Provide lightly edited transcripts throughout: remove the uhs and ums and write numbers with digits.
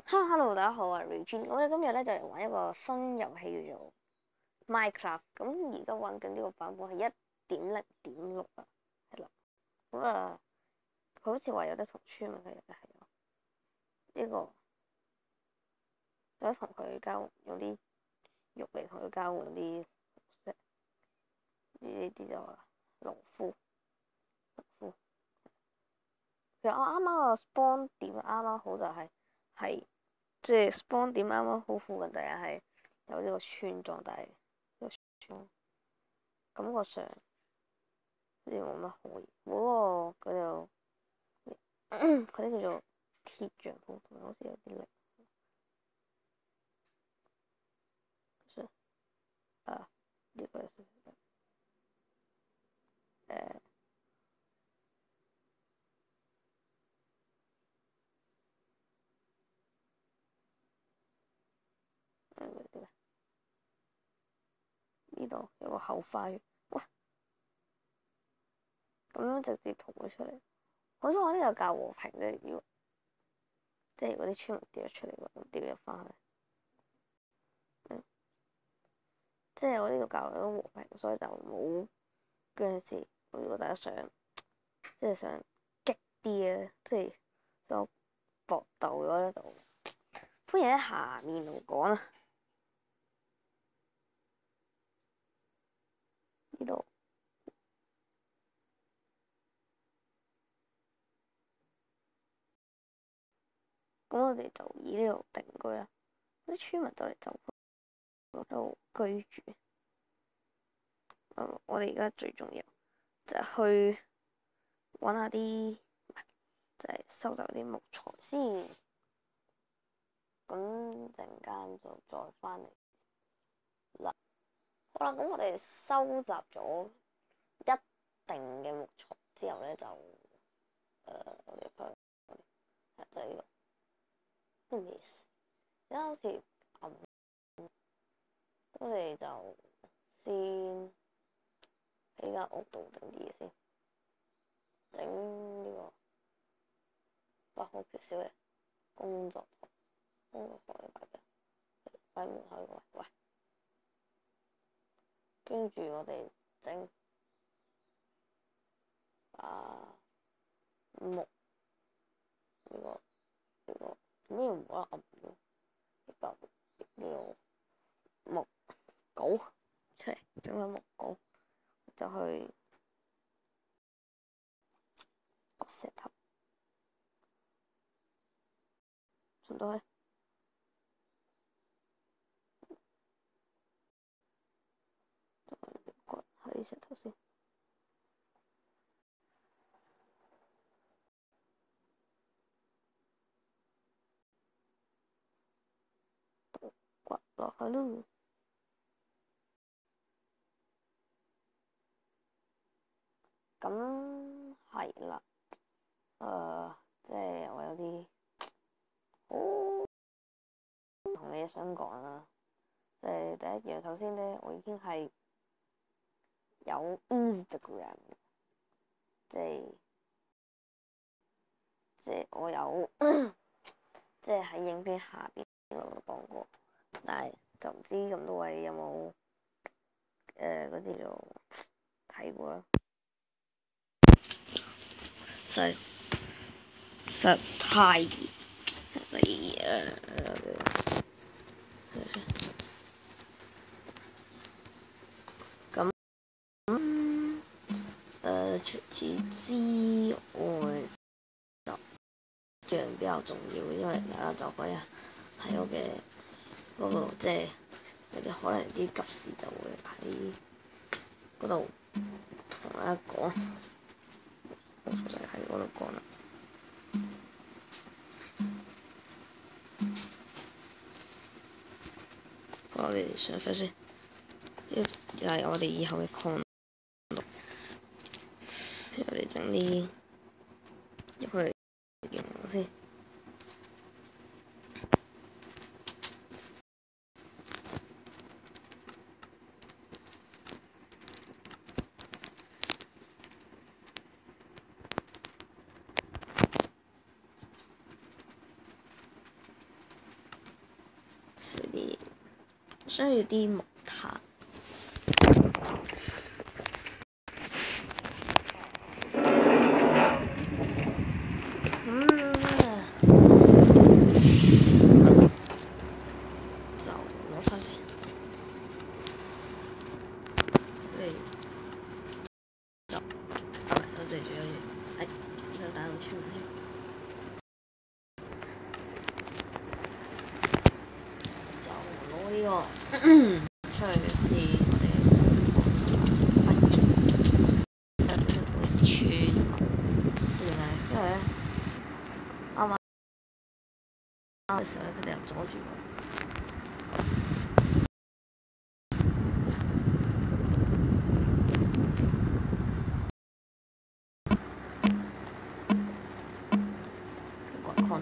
Hello，大家好，我係 Regine。我哋今日咧就嚟玩一個新遊戲叫做 Minecraft。咁而家玩緊呢個版本係1.0.6啊，係啦。咁佢好似話有得同村民嘅，係呢個有得同佢交換，用啲肉嚟同佢交換啲色。呢啲就係農夫。其實我啱啱個 spawn 點啱啱好就係即係 spawn 點啱啱好附近，第日係有呢個村莊，但係呢個村感覺上好似冇乜可以。嗰個嗰啲叫做鐵匠鋪，同埋好似有啲力。呢個呢度有個後花園，喂，咁樣直接同佢出嚟。好彩我呢度較和平嘅，即係如果啲村民跌咗出嚟，咁跌咗翻去。即係我呢度較為和平，所以就冇嗰陣時。如果大家想激啲嘅，即係想搏鬥嘅話咧，就歡迎喺下面度講啦。呢度咁我哋就以呢度定居啦。啲村民就嚟就喺度居住。我哋而家最重要就係去揾下啲，就係收集啲木材先。咁陣間就再翻嚟啦。好啦，咁我哋收集咗一定嘅木材之後咧，就我哋翻就係呢個 Miss， 而家好似我哋就先喺間屋度整啲嘢先，整呢個不可缺少嘅工作台。工作台擺門口個位，喂，跟住我哋整木呢個做咩唔好得暗嘅？呢個木稿出嚟，整翻木稿就去個石頭上到去，掘喺石頭先。掘落去咯。咁係啦，即係我有啲好同你想講啦。即係第一樣，首先咧，我已經係有 Instagram，即係我有即係喺影片下邊嗰度講過，但係就唔知咁多位有冇嗰啲就睇過啦。實太所以咁除此之外，就樣比較重要，因為大家就可以喺我嘅嗰度，即係有啲可能啲急事就會喺嗰度同大家講，我就喺嗰度講啦。我哋上翻先，呢個就係我哋以後嘅礦度，我哋整啲入去用先。需要啲木炭。就攞翻先。我哋仲有嘢，想打到穿添。就攞呢個出去可以我哋放心啦。有少少同佢穿，因為咧啱嘅時候咧，佢哋又阻住我。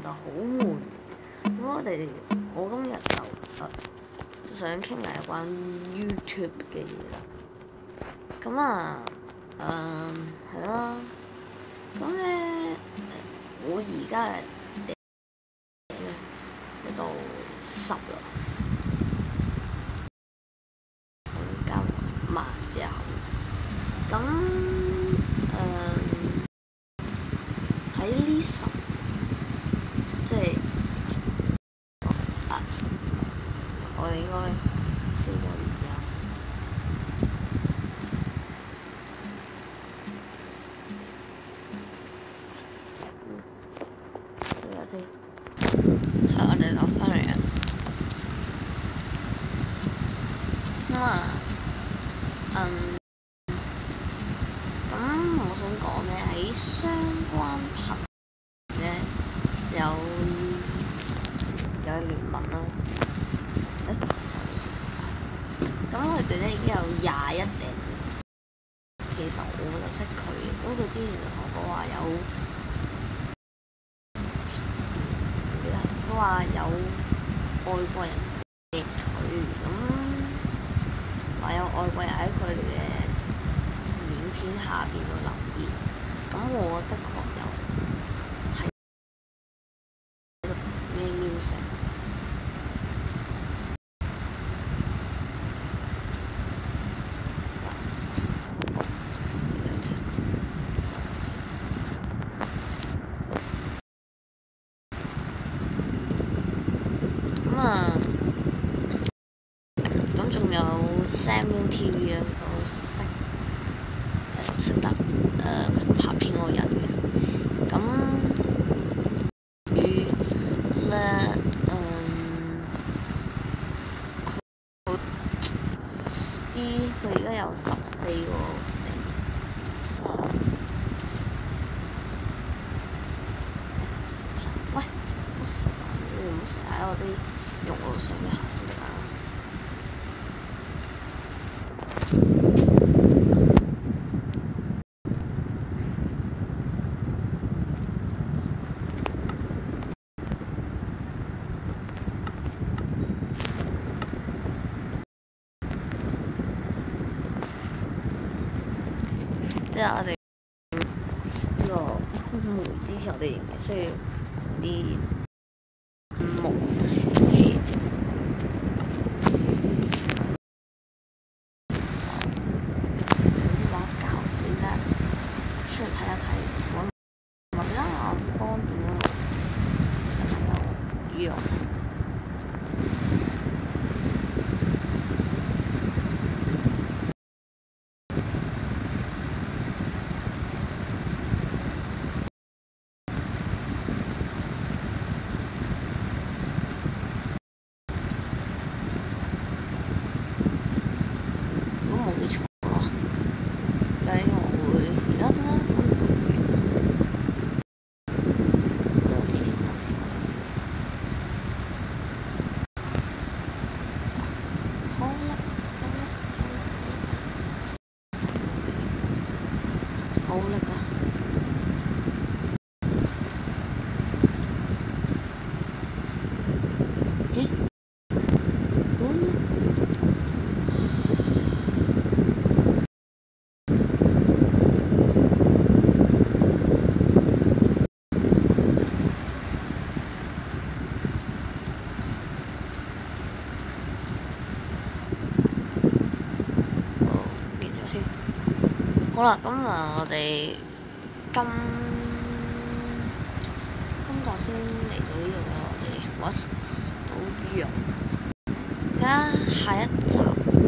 就好悶，咁我今日就想傾下有關 YouTube 嘅嘢啦。咁係咯。咁咧我而家嘅頂咧喺度濕啦，加埋之後，咁喺呢10。即係我哋應該先多啲先啊。等下先，我哋攞翻嚟啊。咁我想講咧，喺相關頻咧就有聯盟啦。咁佢哋咧已經有21訂，其實我就識佢嘅。咁佢之前就同我講話有，唔記得，佢話有外國人訂佢，咁話有外國人喺佢哋嘅影片下邊度留言，咁我的確有睇咩 music。咁仲有 Samuel TV 啊，都識得佢拍片嗰個人嘅。咁佢咧佢而家有14個訂。喂，唔好成日喺我啲用路上面行先得啊！即係我哋呢個空梅之前我哋需要啲木器，就整把鉸剪咧出嚟睇一睇，揾記得我是幫點樣有魚肉。好力啊！咦？好啦，咁我哋今集先嚟到呢度啦，我哋揾到魚肉，而家下一集揾